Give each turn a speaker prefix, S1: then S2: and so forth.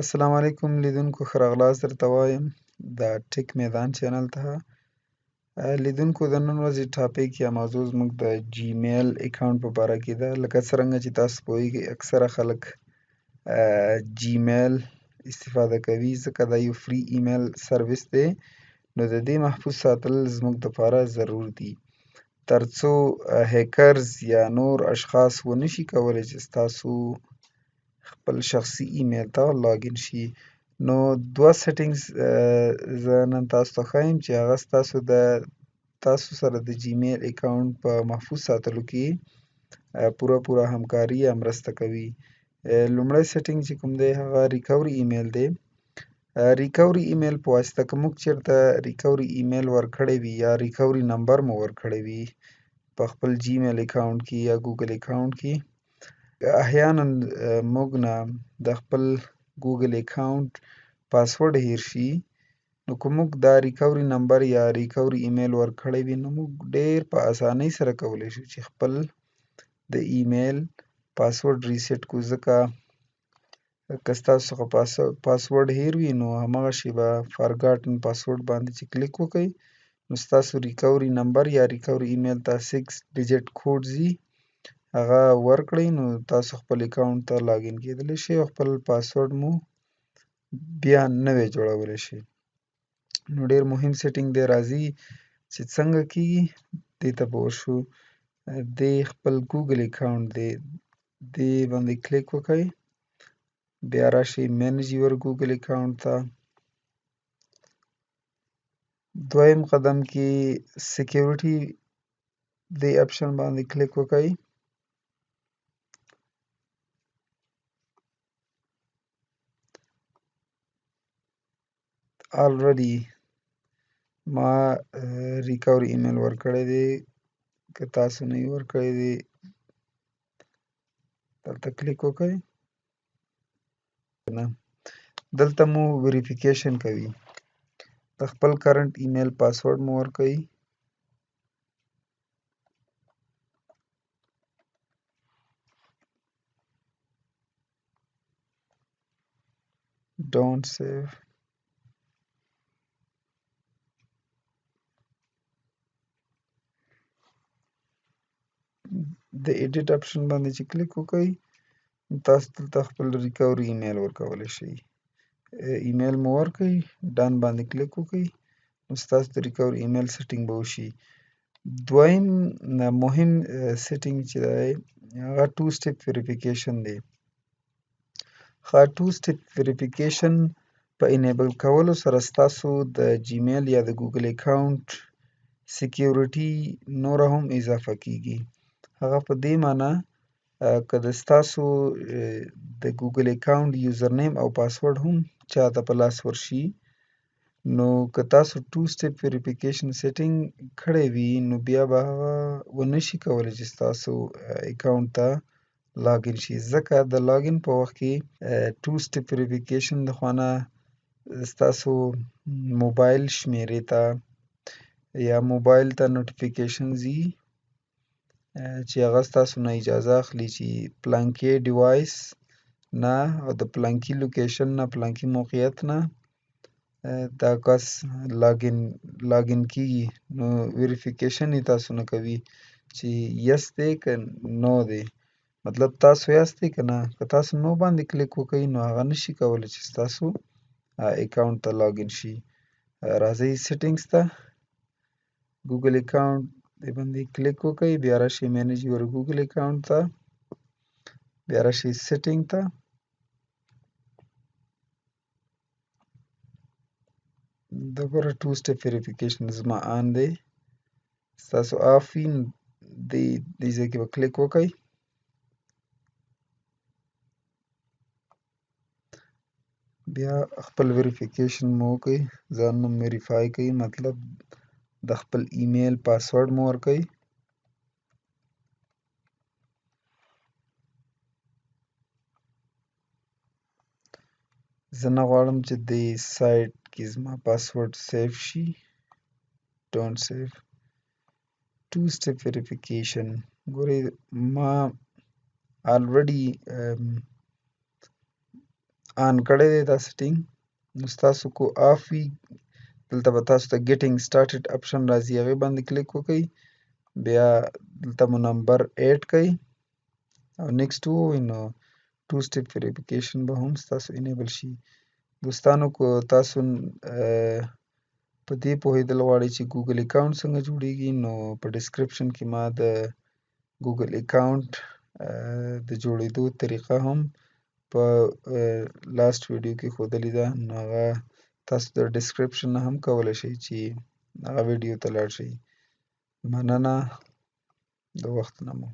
S1: السلام علیکم لیدونکو ښه راغلاست درته وایم د ټیک میدان چینل ته لیدونکو د نن ورځې ټاپک یا موضوع زموږ د جیمیل اکاونټ په باره کې ده لکه څرنګه چې تاسو پوهیږئ اکثره خلک جیمیل استفاده کوي ځکه دا یو فری ایمیل سرویس دی نو د دې محفوظ ساتل زموږ دپاره ضرور دي ترڅو هیکرز یا نور اشخاص ونشي کولی چې ستاسو خپل شخصي ایمیل ته لاګین شي نو دوه سیټینګز زه نن تاسو ته ښایم چې هغه تاسو سره د جیمیل اکاونټ په محفوظ ساتلو کې پوره همکاري یا مرسته کوي لومړی سیټینګ چې کوم دی هغه ریکوري ایمیل دی ریکوري ایمیل په واسطه که موږ چیرته ریکوري ایمیل ورکړی وي یا ریکوري نمبر مو ورکړی وي په خپل جیمیل اکاونټ کې یا ګوګل اکاونټ کې احیانا موږ نه د خپل ګوګل اکاونټ پاسورډ هیر شي نو که موږ دا ریکوري نمبر یا ریکوري ایمیل ورکړی وي نو موږ ډیر په اسانۍ سره کولی شو چې خپل د ایمیل پاسورډ ریسیټ کړو ځکه که ستاسو څخه پاسورډ هیر وي نو همغسې به فارګاټن پاسورډ باندې چې کلیک وکئ نو ستاسو ریکوري نمبر یا ریکوري ایمیل ته 6 ډیجټ کوډ ځي هغه ورکړئ نو تاسو خپل اکاونټ ته لاګین کیدلی شئ او خپل پاسورډ مو بیا نوی جوړولی شئ نو ډیر مهم سیټینګ دی راځئ چې څنګه کیږي دې ته به وشو دې خپل ګوګل اکاونټ دی دې باندې کلیک وکئ بیا راشئ مینج یور ګوګل اکاونټ ته دویم قدم کې سیکیورټي دې اپشن باندې کلیک وکئ آلریډي ما ریکوري ایمیل ورکړی دی که تاسو نه یې ورکړی دی دلته کلیک وکئ دلته مو وریفیکیشن کوي د خپل کرنټ ایمیل پاسورډ مو ورکوي ډونټ سیو د ایډیټ اپشن باندې چې کلیک وکئ تاسو دلته خپل ریکوري ایمیل ورکولی شئ ایمیل مو ورکئ ډن باندې کلیک وکئ نو ستاسو د ریکوري ایمیل سیټینګ به وشي دویم مهم سیټینګ چې دی هغه ټو سټیپ وریفیکیشن دی ټو سټیپ وریفیکیشن په انیبل کولو سره ستاسو د جیمیل یا د ګوګل اکاونټ سیکیورټي نوره هم اضافه کیږي هغه په دې معنی که د ستاسو د ګوګل اکاونټ یوزرنیم او پاسورډ هم چاته په لاس ورشي نو که تاسو ټو سټیپ وریفیکیشن سیټینګ کړی وي نو بیا به هغه ونشي کولی چې ستاسو اکاونټ ته لاګین شي ځکه د لاګین په وخت کې ټو سټیپ وریفیکیشن د خوا نه ستاسو موبایل شمیرې ته یا موبایل ته نوټیفیکیشن ځي چې هغه ستاسو نه اجازه اخلي چې پلانکي ډیوایس نه او د پلانکي لوکیشن نه پلانکي موقعیت نه دا کس لاګین کیږي نو وریفیکیشن یې تاسو نه کوي چې یس دی که نو دی مطلب تاسو یاستئ که نه که تاسو نو باندې کلیک وکئ نو هغه نشي کولی چې ستاسو اکاونټ ته لاګین شي راځئ سیټینګز ته ګوګل اکاونټ دې باندې کلیک وکئ بیا راشئ مینج یور ګوګل اکاونټ ته بیا راشئ سیټینګ ته د ګوره ټو سټیپ وریفیکیشن زما آن دی ستاسو آف وي نو دې ځای کې به کلیک وکئ بیا خپل وریفیکیشن مو وکئ ځان مو وریفای کئ مطلب د خپل ایمیل پاسورډ مو ورکئ زه نه غواړم چې دې سایټ کې زما پاسورډ سیف شي ډونټ سیو ټو سټیپ وریفیکیشن ګورئ ما آلریډي آن کړی دی دا سیټینګ نو ستاسو کو آف وي دلته به تاسو ته ګیټینګ سټارټډ اپشن راځي هغې باندې کلیک وکئ بیا دلته مو نمبر ایډ کئ او نیکسټ ووایئ نو ټو سټیپ ویریفیکیشن به هم ستاسو انیبل شي. دوستانو که تاسو په دې پوهېدل غواړئ چې ګوګل اکاونټ څنګه جوړیږي نو په ډسکرپشن کې ما د ګوګل اکاونټ د جوړېدو طریقه هم په لاست ویډیو کې ښودلې ده نو هغه تاسو د ډسکرپشن نه هم کولی شئ چې هغه ویډیو ته لاړ شئ. مننه د وخت نه مو